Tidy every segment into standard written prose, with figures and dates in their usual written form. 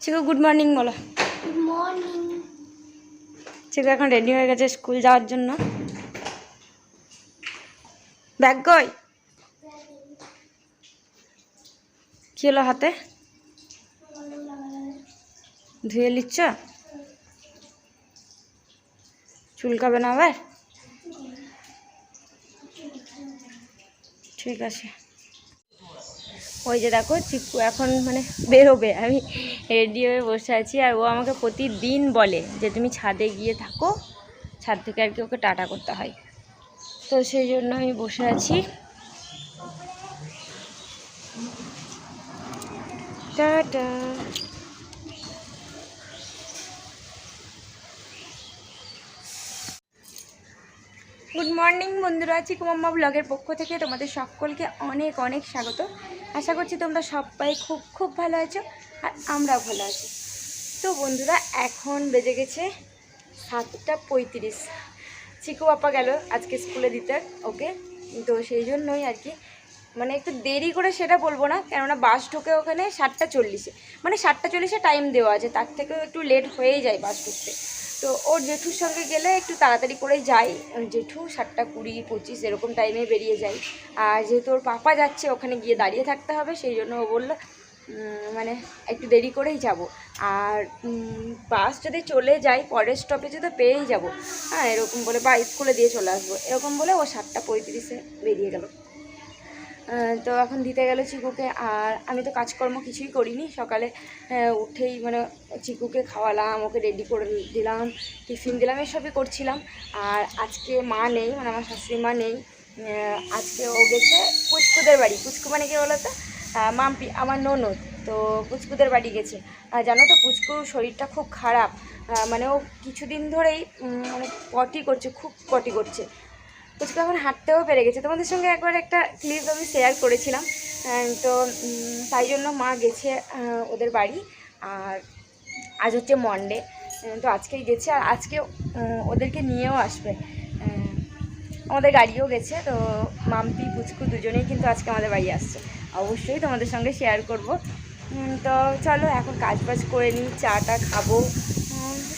চিকু good morning বলো। Good morning. Chiku এখন ready হয়ে গেছে স্কুল যাওয়ার জন্য। ব্যাগ কই? কি হলো হাতে? ধুয়ে নিচ্ছ? চুলকাবে না আবার? ঠিক আছে। ওই যে দেখো চিকু এখন মানে বেরোবে, আমি রেডি হয়ে বসে আছি। আর ও আমাকে প্রতিদিন বলে যে তুমি ছাদে গিয়ে থাকো, ছাদ থেকে আর কি ওকে টাটা করতে হয়। তো সেই জন্য আমি বসে আছি। টাটা। গুড মর্নিং বন্ধুরা, চিকু মাম্মা ব্লগের পক্ষ থেকে তোমাদের সকলকে অনেক অনেক স্বাগত। আশা করছি তোমরা সবাই খুব খুব ভালো আছো আর আমরাও ভালো আছি। তো বন্ধুরা এখন বেজে গেছে 7:35। চিকু পাপা গেল আজকে স্কুলে দিতে ওকে, তো সেই জন্যই আর কি মানে একটু দেরি করে সেটা বলবো না, কেননা বাস ঢোকে ওখানে 7:40-এ, মানে 7:40-এ টাইম দেওয়া আছে, তার থেকেও একটু লেট হয়েই যায় বাস ঢুকতে। তো ওর জেঠুর সঙ্গে গেলে একটু তাড়াতাড়ি করেই যাই, জেঠু 7:20-25 এরকম টাইমে বেরিয়ে যায়। আর যেহেতু ওর পাপা যাচ্ছে ওখানে গিয়ে দাঁড়িয়ে থাকতে হবে, সেই জন্য ও বললো মানে একটু দেরি করেই যাব। আর বাস যদি চলে যায় পরের স্টপেজে তো পেয়েই যাব, হ্যাঁ এরকম বলে, বা স্কুলে দিয়ে চলে আসবো এরকম বলে ও 7:35-এ বেরিয়ে গেল। তো এখন দিতে গেল চিকুকে। আর আমি তো কাজকর্ম কিছুই করিনি, সকালে উঠেই মানে চিকুকে খাওয়ালাম, ওকে রেডি করে দিলাম, টিফিন দিলাম, এসবই করছিলাম। আর আজকে মা নেই, মানে আমার শাশুড়ি মা নেই, আজকে ও গেছে পুচকুদের বাড়ি। পুচকু মানে কি বলো তো, মাম্পি আমার ননদ, তো পুচকুদের বাড়ি গেছে। আর জানো তো পুচকুর শরীরটা খুব খারাপ, মানে ও কিছুদিন ধরেই মানে পটি করছে, খুব পটি করছে। পুচকু এখন হাঁটতেও পেরে গেছে, তোমাদের সঙ্গে একবার একটা ক্লিপ আমি শেয়ার করেছিলাম। তো তাই জন্য মা গেছে ওদের বাড়ি। আর আজ হচ্ছে মন্ডে, তো আজকেই গেছে। আর আজকে ওদেরকে নিয়েও আসবে, আমাদের গাড়িও গেছে। তো মাম্পি পুচকু দুজনেই কিন্তু আজকে আমাদের বাড়ি আসছে, অবশ্যই তোমাদের সঙ্গে শেয়ার করব। তো চলো এখন কাজ বাজ করে নিই, চাটা খাবো,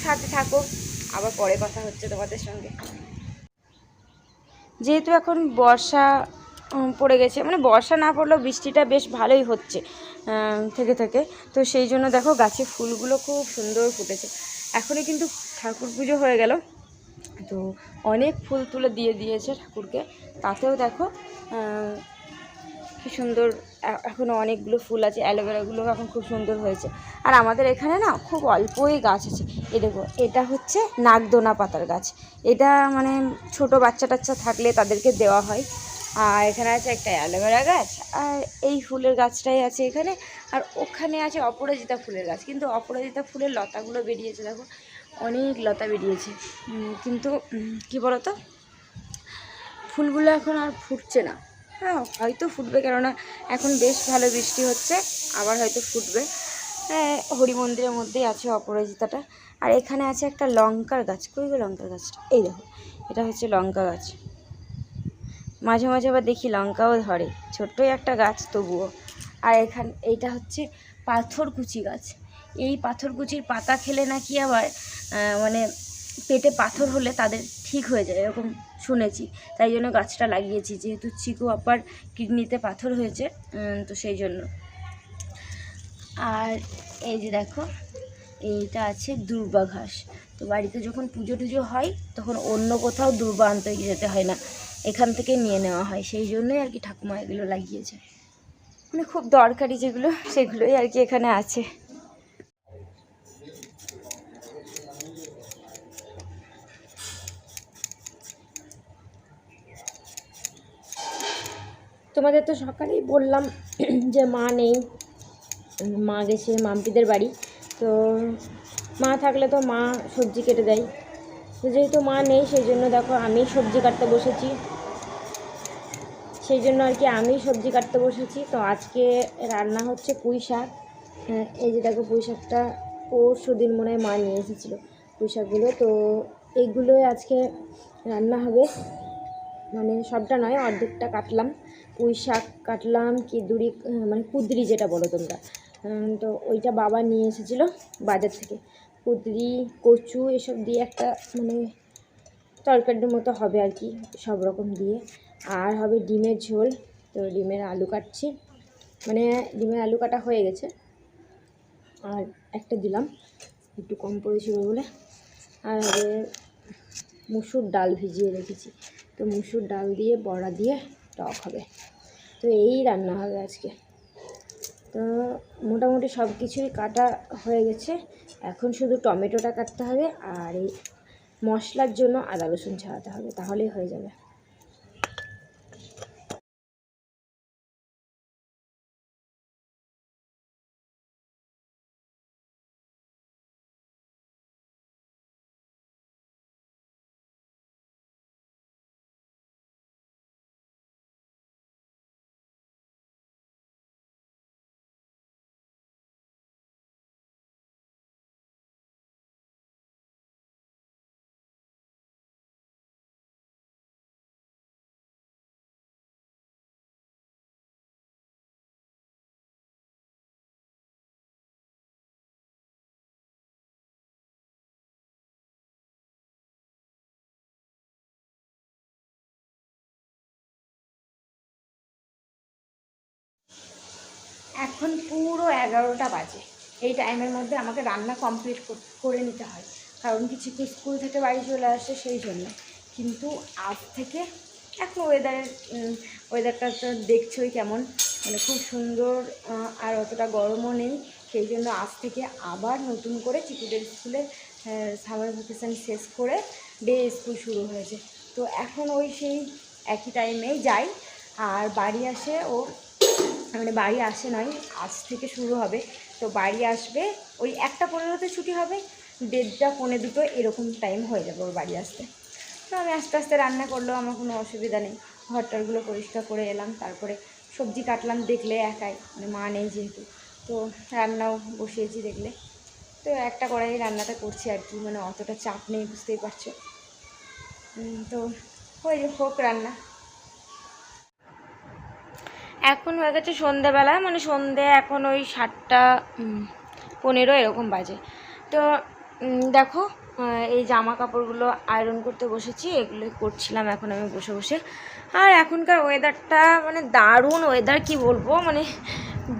সাথে থাকো, আবার পরে কথা হচ্ছে তোমাদের সঙ্গে। যেহেতু এখন বর্ষা পড়ে গেছে, মানে বর্ষা না পড়লেও বৃষ্টিটা বেশ ভালোই হচ্ছে থেকে থেকে, তো সেই জন্য দেখো গাছে ফুলগুলো খুব সুন্দর ফুটেছে। এখনই কিন্তু ঠাকুর পুজো হয়ে গেল, তো অনেক ফুল তুলে দিয়ে দিয়েছে ঠাকুরকে, তাতেও দেখো কি সুন্দর এখনও অনেকগুলো ফুল আছে। অ্যালোভেরাগুলো এখন খুব সুন্দর হয়েছে। আর আমাদের এখানে না খুব অল্পই গাছ আছে। এ দেখো এটা হচ্ছে নাগদোনা পাতার গাছ, এটা মানে ছোট বাচ্চা টাচ্চা থাকলে তাদেরকে দেওয়া হয়। আর এখানে আছে একটা অ্যালোভেরা গাছ, আর এই ফুলের গাছটাই আছে এখানে। আর ওখানে আছে অপরাজিতা ফুলের গাছ, কিন্তু অপরাজিতা ফুলের লতাগুলো বেরিয়েছে দেখো, অনেক লতা বেরিয়েছে, কিন্তু কি বলতো ফুলগুলো এখন আর ফুটছে না। হ্যাঁ হয়তো ফুটবে, কেননা এখন বেশ ভালো বৃষ্টি হচ্ছে, আবার হয়তো ফুটবে। হরি মন্দিরের মধ্যেই আছে অপরাজিতাটা। আর এখানে আছে একটা লঙ্কার গাছ, কই গো লঙ্কার গাছটা, এই দেখো এটা হচ্ছে লঙ্কা গাছ। মাঝে মাঝে আবার দেখি লঙ্কাও ধরে, ছোট্টই একটা গাছ তবুও। আর এইটা হচ্ছে পাথরকুচি গাছ। এই পাথরকুচির পাতা খেলে নাকি আবার মানে পেটে পাথর হলে তাদের ঠিক হয়ে যায় এরকম শুনেছি, তাই জন্য গাছটা লাগিয়েছি। যেহেতু চিকু আপার কিডনিতে পাথর হয়েছে, তো সেই জন্য। আর এই যে দেখো এইটা আছে দূর্বা ঘাস, তো বাড়িতে যখন পুজো টুজো হয় তখন অন্য কোথাও দূর্বা আনতে যেতে হয় না, এখান থেকে নিয়ে নেওয়া হয়, সেই জন্যই আর কি ঠাকুমা এগুলো লাগিয়েছে, মানে খুব দরকারি যেগুলো সেগুলোই আর কি এখানে আছে। তোমাদের তো সকালেই বললাম যে মা নেই, মা গেছে মাম্পিদের বাড়ি। তো মা থাকলে তো মা সবজি কেটে দেয়, তো যেহেতু মা নেই সেই জন্য দেখো আমি সবজি কাটতে বসেছি, তো আজকে রান্না হচ্ছে পুঁই শাক। এই যে দেখো পুঁই শাকটা পরশু দিন মনে হয় মা নিয়ে এসেছিলো পুঁই শাকগুলো, তো এইগুলোই আজকে রান্না হবে। মানে সবটা নয়, অর্ধেকটা কাটলাম, পুঁই শাক কাটলাম, মানে কুঁদরি যেটা বলো তোমরা, তো ওইটা বাবা নিয়ে এসেছিলো বাজার থেকে। কুঁদরি, কচু এসব দিয়ে একটা মানে তরকারির মতো হবে আর কি, সব রকম দিয়ে। আর হবে ডিমের ঝোল। তো ডিমের আলু কাটছি, মানে ডিমের আলু কাটা হয়ে গেছে, আর একটা দিলাম, একটু কম পড়েছিল বলে। আর হবে মুসুর ডাল ভিজিয়ে রেখেছি, তো মুসুর ডাল দিয়ে বড়া দিয়ে টক হবে। তো এই রান্না হবে আজকে। তো মোটামুটি সব কিছুই কাটা হয়ে গেছে, এখন শুধু টমেটোটা কাটতে হবে আর এই মশলার জন্য আদা রসুন ছাড়াতে হবে, তাহলেই হয়ে যাবে। এখন পুরো 11টা বাজে। এই টাইমের মধ্যে আমাকে রান্না কমপ্লিট করে নিতে হয়, কারণ কিছু স্কুল থেকে বাড়ি চলে আসে সেই জন্য। কিন্তু আজ থেকে এখন ওয়েদারটা তো দেখছোই কেমন, মানে খুব সুন্দর, আর অতটা গরমও নেই। সেই জন্য আজ থেকে আবার নতুন করে চিকুদের স্কুলে সামার ভ্যাকেশান শেষ করে ডে স্কুল শুরু হয়েছে। তো এখন ওই সেই একই টাইমেই যাই, আর বাড়ি আসে ও, মানে বাড়ি আসে নয়, আজ থেকে শুরু হবে। তো বাড়ি আসবে ওই 1:15-তে ছুটি হবে, 1:30-1:45 এরকম টাইম হয়ে যাবে ওর বাড়ি আসতে। তো আমি আস্তে আস্তে রান্না করলেও আমার কোনো অসুবিধা নেই। ঘরটারগুলো পরিষ্কার করে এলাম, তারপরে সবজি কাটলাম, দেখলে একাই, মানে মা নেই যেহেতু, তো রান্নাও বসিয়েছি দেখলে। তো একটা কড়াই রান্নাটা করছি আর কি, মানে অতটা চাপ নেই, বুঝতেই পারছো। তো হোক রান্না। এখন হয়ে গেছে সন্ধ্যেবেলা, মানে সন্ধ্যে এখন ওই 7:15 এরকম বাজে। তো দেখো এই জামা কাপড়গুলো আয়রন করতে বসেছি, এগুলো করছিলাম এখন আমি বসে বসে। আর এখনকার ওয়েদারটা মানে দারুণ ওয়েদার, কি বলবো, মানে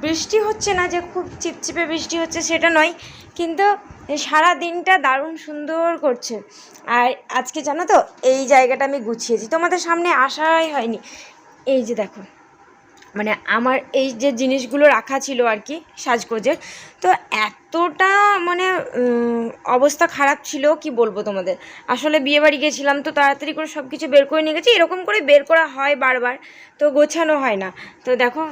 বৃষ্টি হচ্ছে না যে খুব চিপচিপে বৃষ্টি হচ্ছে সেটা নয়, কিন্তু সারা দিনটা দারুণ সুন্দর করছে। আর আজকে জানো তো এই জায়গাটা আমি গুছিয়েছি, তোমাদের সামনে আসাই হয়নি। এই যে দেখো, মানে আমার এই যে জিনিসগুলো রাখা ছিল আর কি সাজগোজের, তো এতটা মানে অবস্থা খারাপ ছিল কি বলবো তোমাদের। আসলে বিয়েবাড়ি গেছিলাম, তো তাড়াতাড়ি করে সব কিছু বের করে নিয়ে গেছি, এরকম করে বের করা হয় বারবার, তো গোছানো হয় না। তো দেখো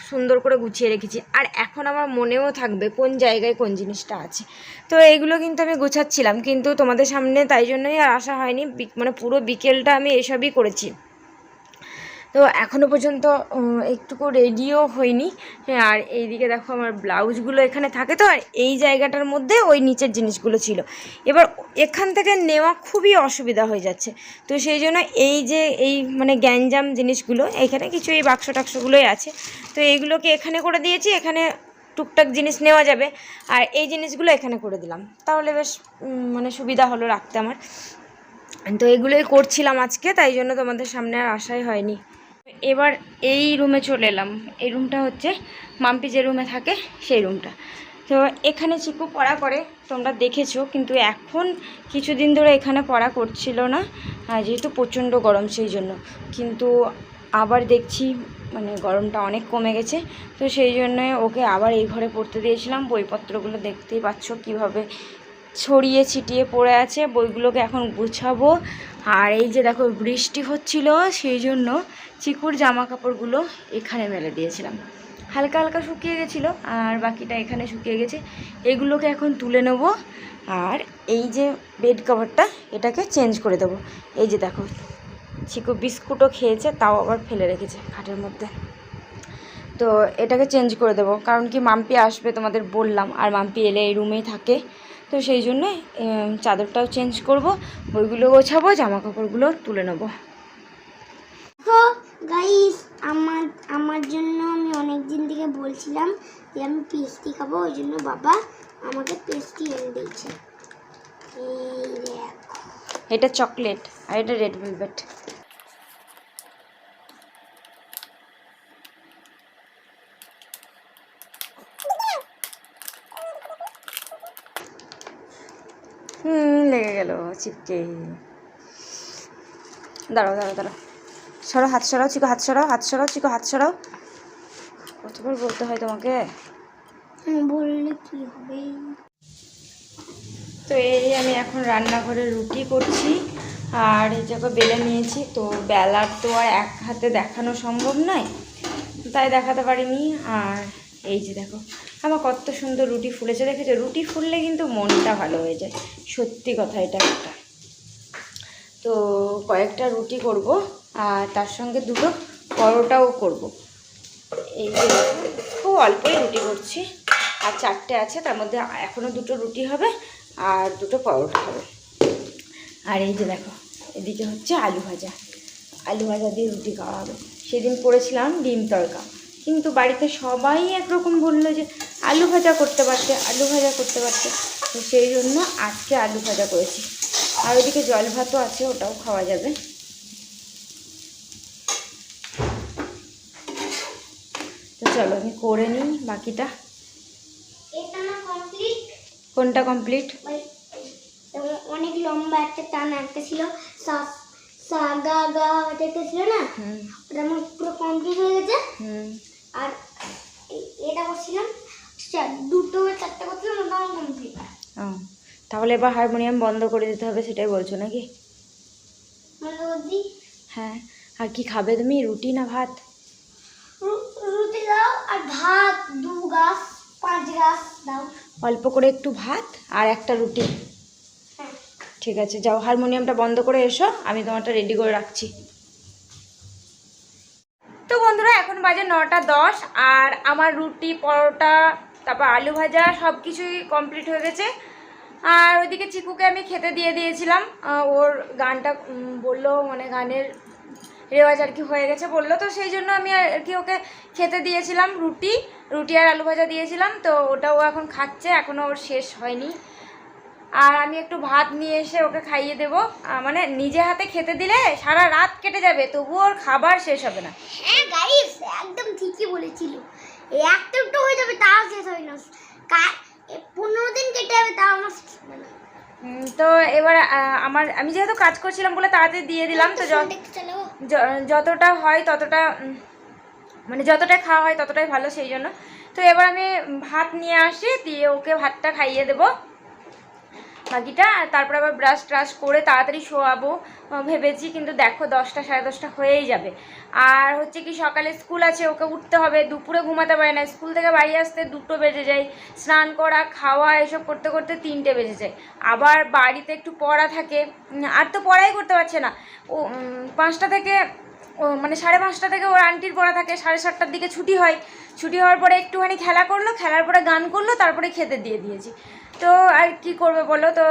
সুন্দর করে গুছিয়ে রেখেছি, আর এখন আমার মনেও থাকবে কোন জায়গায় কোন জিনিসটা আছে। তো এইগুলো কিন্তু আমি গোছাচ্ছিলাম, কিন্তু তোমাদের সামনে তাই জন্যই আর আসা হয়নি, মানে পুরো বিকেলটা আমি এসবই করেছি। তো এখনও পর্যন্ত একটুকু রেডিও হয়নি। আর এইদিকে দেখো আমার ব্লাউজগুলো এখানে থাকে, তো আর এই জায়গাটার মধ্যে ওই নিচের জিনিসগুলো ছিল, এবার এখান থেকে নেওয়া খুবই অসুবিধা হয়ে যাচ্ছে। তো সেই জন্য এই মানে গ্যাঞ্জাম জিনিসগুলো এখানে কিছু এই বাক্স টাক্সগুলোই আছে, তো এইগুলোকে এখানে করে দিয়েছি, এখানে টুকটাক জিনিস নেওয়া যাবে, আর এই জিনিসগুলো এখানে করে দিলাম, তাহলে বেশ মানে সুবিধা হলো রাখতে আমার। তো এগুলোই করছিলাম আজকে, তাই জন্য তোমাদের সামনে আর আসাই হয়নি। এবার এই রুমে চলে এলাম। এই রুমটা হচ্ছে মাম্পি যে রুমে থাকে সেই রুমটা। তো এখানে চিকু পড়া করে, তোমরা দেখেছো, কিন্তু এখন কিছুদিন ধরে এখানে পড়া করছিল না, যেহেতু প্রচণ্ড গরম সেই জন্য। কিন্তু আবার দেখছি মানে গরমটা অনেক কমে গেছে, তো সেই জন্যই ওকে আবার এই ঘরে পড়তে দিয়েছিলাম। বইপত্রগুলো দেখতেই পাচ্ছ কীভাবে ছড়িয়ে ছিটিয়ে পড়ে আছে, বইগুলোকে এখন গুছাবো। আর এই যে দেখো বৃষ্টি হচ্ছিল, সেই জন্য চিকুর জামা কাপড়গুলো এখানে মেলে দিয়েছিলাম, হালকা হালকা শুকিয়ে গেছিলো, আর বাকিটা এখানে শুকিয়ে গেছে। এগুলোকে এখন তুলে নেব, আর এই যে বেড কভারটা এটাকে চেঞ্জ করে দেবো। এই যে দেখো চিকু বিস্কুটও খেয়েছে, তাও আবার ফেলে রেখেছে খাটের মধ্যে, তো এটাকে চেঞ্জ করে দেবো। কারণ কি মাম্পি আসবে তোমাদের বললাম, আর মাম্পি এলে এই রুমেই থাকে, তো সেই জন্য চাদরটাও চেঞ্জ করব, বইগুলো গোছাবো, জামা কাপড়গুলো তুলে নেবো। তো গাইস আমার জন্য আমি অনেক দিন থেকে বলছিলাম যে আমি পেস্ট্রি খাবো, ওই জন্য বাবা আমাকে পেস্ট্রি এনে দিয়েছে। এই দেখো, এটা চকলেট আর এটা রেড ভেলভেট। লেগে গেল চিপকে। দাঁড়াও দাঁড়াও দাঁড়াও, সরাও হাত সরাও চিকো, হাত সরাও, হাত সরাও চিকো, হাত সরাও। কতবার বলতে হয় তোমাকে? বললে কি হবে? তো এই আমি এখন রান্নাঘরে রুটি করছি, আর এই জায়গায় বেলে নিয়েছি। তো বেলার তো আর এক হাতে দেখানো সম্ভব নয়, তাই দেখাতে পারিনি। আর এই যে দেখো আমার কত সুন্দর রুটি ফুলেছে, দেখেছো? রুটি ফুললে কিন্তু মনটা ভালো হয়ে যায়, সত্যি কথা এটা একটা। তো কয়েকটা রুটি করব, আর তার সঙ্গে দুটো পরোটাও করব। এই যে খুব অল্পই রুটি করছি, আর চারটে আছে, তার মধ্যে এখনও দুটো রুটি হবে আর দুটো পরোটা হবে। আর এই যে দেখো এদিকে হচ্ছে আলু ভাজা, আলু ভাজা দিয়ে রুটি খাওয়া হবে। সেদিন করেছিলাম ডিম তড়কা, কিন্তু বাড়িতে সবাই একরকম বললো যে আলু ভাজা করতে পারতে, আলু ভাজা করতে পারতে। তো সেই জন্য আজকে আলু ভাজা করেছি। আর ওইদিকে জল ভাতও আছে, ওটাও খাওয়া যাবে। তো চলো আমি করে নিই বাকিটা। এটা না কমপ্লিট। কোনটা কমপ্লিট? অনেক লম্বা একটা টান একটা ছিল, সা সা গা গা এটা একটা ছিল না, ওটা আমার পুরো কমপ্লিট হয়ে গেছে। আর এটা করছিলাম, দুটো চারটে করছিলাম, ওটা আমার কমপ্লিট। ও, তাহলে এবার হারমোনিয়াম বন্ধ করে দিতে হবে, সেটাই বলছো নাকি? হ্যাঁ। আর কি খাবে তুমি, রুটি না ভাত? রুটি দাও, আর ভাত 2 গাছ 5 গাছ দাও। অল্প করে একটু ভাত আর একটা রুটি। হ্যাঁ ঠিক আছে, যাও হারমোনিয়ামটা বন্ধ করে এসো, আমি তোমারটা রেডি করে রাখছি। তো বন্ধুরা এখন বাজে 9:10, আর আমার রুটি পরোটা তারপর আলু ভাজা সব কিছুই কমপ্লিট হয়ে গেছে। আর ওইদিকে চিকুকে আমি খেতে দিয়ে দিয়েছিলাম, ওর গানটা বললো, মানে গানের রেওয়াজ আর কি হয়ে গেছে বললো, তো সেই জন্য আমি আর কি ওকে খেতে দিয়েছিলাম রুটি আর আলু ভাজা দিয়েছিলাম। তো ওটাও এখন খাচ্ছে, এখনও ওর শেষ হয়নি। আর আমি একটু ভাত নিয়ে এসে ওকে খাইয়ে দেবো, মানে নিজে হাতে খেতে দিলে সারা রাত কেটে যাবে, তবুও ওর খাবার শেষ হবে না। হ্যাঁ গাইস, একদম ঠিকই বলেছিল, একটা একটু হয়ে যাবে তাও শেষ হয় না, 15 দিন কেটে যাবে তাও আমার শেষ হবে না। তো এবার আমি যেহেতু কাজ করছিলাম বলে তাড়াতাড়ি দিয়ে দিলাম। তো যতটা হয় ততটা, মানে যতটা খাওয়া হয় ততটাই ভালো, সেই জন্য। তো এবার আমি ভাত নিয়ে আসি, দিয়ে ওকে ভাতটা খাইয়ে দেবো বাকিটা। তারপর আবার ব্রাশ ট্রাশ করে তাড়াতাড়ি শোয়াবো ভেবেছি, কিন্তু দেখো 10টা 10:30 হয়েই যাবে। আর হচ্ছে কি সকালে স্কুল আছে, ওকে উঠতে হবে, দুপুরে ঘুমাতে পারে না, স্কুল থেকে বাড়ি আসতে 2টো বেজে যায়, স্নান করা খাওয়া এসব করতে করতে 3টে বেজে যায়। আবার বাড়িতে একটু পড়া থাকে, আর তো পড়াই করতে পারছে না ও। 5টা থেকে মানে 5:30 থেকে ওর আন্টির পড়া থাকে, 7:30টার দিকে ছুটি হয়। ছুটি হওয়ার পরে একটুখানি খেলা করলো, খেলার পরে গান করলো, তারপরে খেতে দিয়ে দিয়েছি। তো আর কি করবে বলো? তো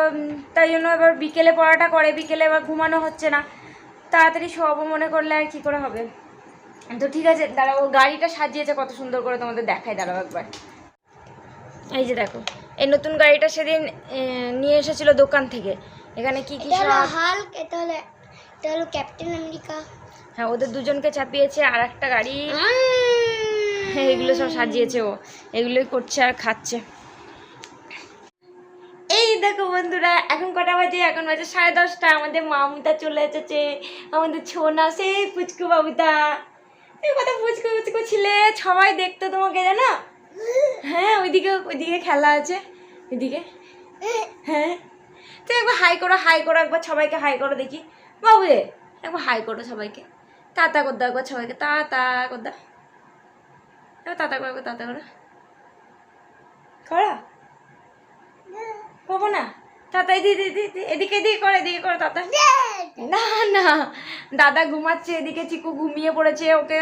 তাই জন্য এবার বিকেলে পড়াটা করে, বিকেলে এবার ঘুমানো হচ্ছে না, তাড়াতাড়ি শোয়াবো মনে করলে আর কি করে হবে। তো ঠিক আছে, দাঁড়াও, ও গাড়িটা সাজিয়েছে কত সুন্দর করে, তোমাদের দেখাই, দাঁড়াও একবার। এই যে দেখো, এই নতুন গাড়িটা সেদিন নিয়ে এসেছিল দোকান থেকে। এখানে কি কি সব, হাল্ক, এটা হলো ক্যাপ্টেন আমেরিকা। হ্যাঁ, ওদের দুজনকে চাপিয়েছে, আর একটা গাড়ি, এগুলো সব সাজিয়েছে ও, এগুলোই করছে আর খাচ্ছে। এই দেখো বন্ধুরা, এখন কটা বাজে? এখন বাজে 10:30। আমাদের মামুটা চলে এসেছে, আমাদের ছোনা, সেই পুচকু বাবুটা। এই কত পুচকু পুচকু ছিলে, সবাই দেখতো তোমাকে, জানো? হ্যাঁ, ওইদিকে খেলা আছে, ওইদিকে। হ্যাঁ, তো একবার হাই করো, হাই করো একবার সবাইকে, হাই করো দেখি বাবু রে, একবার হাই করো সবাইকে, তাতা করদা একবার সবাইকে, তাতা করদা, এবার তাতা করো, তাতা করো, করো বাবু না, তাতা এদিকে এদিকে করো, এদিকে করো তাতা। না না, দাদা ঘুমাচ্ছে, এদিকে চিকু ঘুমিয়ে পড়েছে, ওকে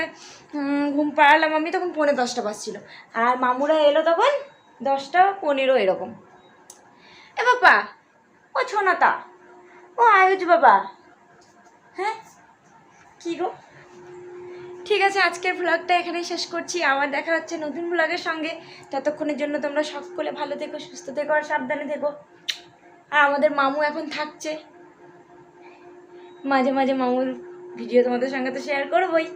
ঘুম পাড়ালাম আমি, তখন 10:45 বাজছিল। আর মামুরা এলো তখন 10:15 এরকম। এ বাবা, ও ছোনাতা, ও আয়ুষ বাবা। হ্যাঁ, কি গো, ঠিক আছে, আজকের ব্লগটা এখানেই শেষ করছি। আবার দেখা হচ্ছে নতুন ব্লগের সঙ্গে। ততক্ষণের জন্য তোমরা সকলে ভালো থেকো, সুস্থ থেকো আর সাবধানে থেকো। আর আমাদের মামু এখন থাকছে, মাঝে মাঝে মামুর ভিডিও তোমাদের সঙ্গে তো শেয়ার করবোই।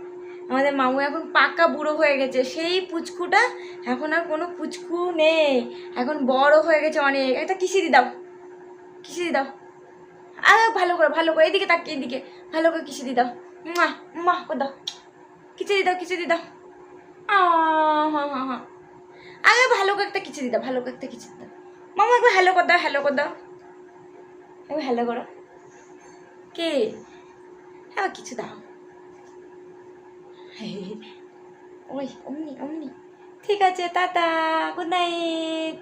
আমাদের মামু এখন পাকা বুড়ো হয়ে গেছে, সেই পুচকুটা এখন আর কোনো পুচকু নেই, এখন বড় হয়ে গেছে অনেক। একটা কিসিদি দাও, কিসিদি দাও, ভালো করে এদিকে তাকিয়ে, এদিকে ভালো করে কিসিদি দাও, মা মা ও দাও, খিচুড়ি দাও, খিচুড়ি দাও। হ্যাঁ, আগে ভালো করে একটা খিচুড়ি দাও, ভালো করে একটা খিচুড়ি দাও। মামা একবার হ্যালো করে দাও, হ্যালো করে দাও, একবার হ্যালো করো। কে? হ্যাঁ কিছু দাও। ওই অমনি অমনি। ঠিক আছে, টাটা, গুড নাইট।